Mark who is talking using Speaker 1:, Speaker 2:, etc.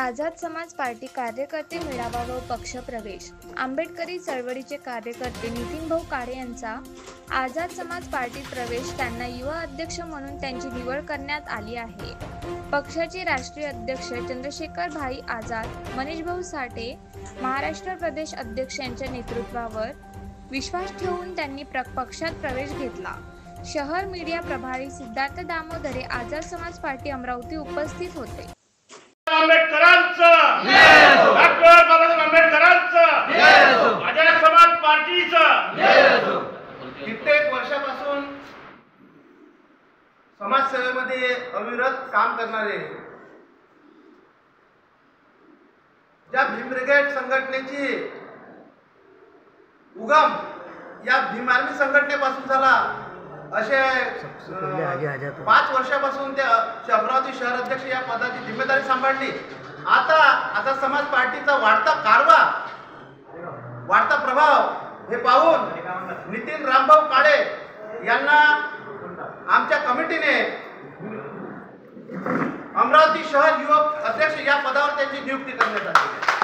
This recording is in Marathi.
Speaker 1: आझाद समाज पार्टी कार्यकर्ते मेळावा व पक्ष प्रवेश. आंबेडकरी चळवळीचे कार्यकर्ते नितीन भाऊ काळे यांचा आझाद समाज पार्टीत प्रवेश. त्यांना युवा अध्यक्ष म्हणून त्यांची निवड करण्यात आली आहे. पक्षाचे राष्ट्रीय अध्यक्ष चंद्रशेखर भाई आझाद, मनीष भाऊ साठे महाराष्ट्र प्रदेश अध्यक्ष यांच्या नेतृत्वावर विश्वास ठेवून त्यांनी पक्षात प्रवेश घेतला. शहर मीडिया प्रभारी सिद्धार्थ दामोदरे आझाद समाज पार्टी अमरावती उपस्थित होते.
Speaker 2: आंबेडकरांचं जय हो, डॉक्टर बाबासाहेब आंबेडकरांचं जय हो, आझाद समाज पार्टीचं जय हो.
Speaker 3: कित्येक वर्षापासून समाजसेवेमध्ये अविरत काम करणारे ज्या भीम ब्रिगेड संघटनेची उगम या भीम आर्मी संघटनेपासून झाला, असे 5 वर्षापासून ते अमरावती शहर अध्यक्ष या पदाची जिम्मेदारी सांभाळली. आता आझाद समाज पार्टीचा वाढता कारवा, वाढता प्रभाव हे पाहून नितीन रामभाऊ काळे यांना आमच्या कमिटीने अमरावती शहर युवक अध्यक्ष या पदावर त्यांची नियुक्ती करण्यात आली.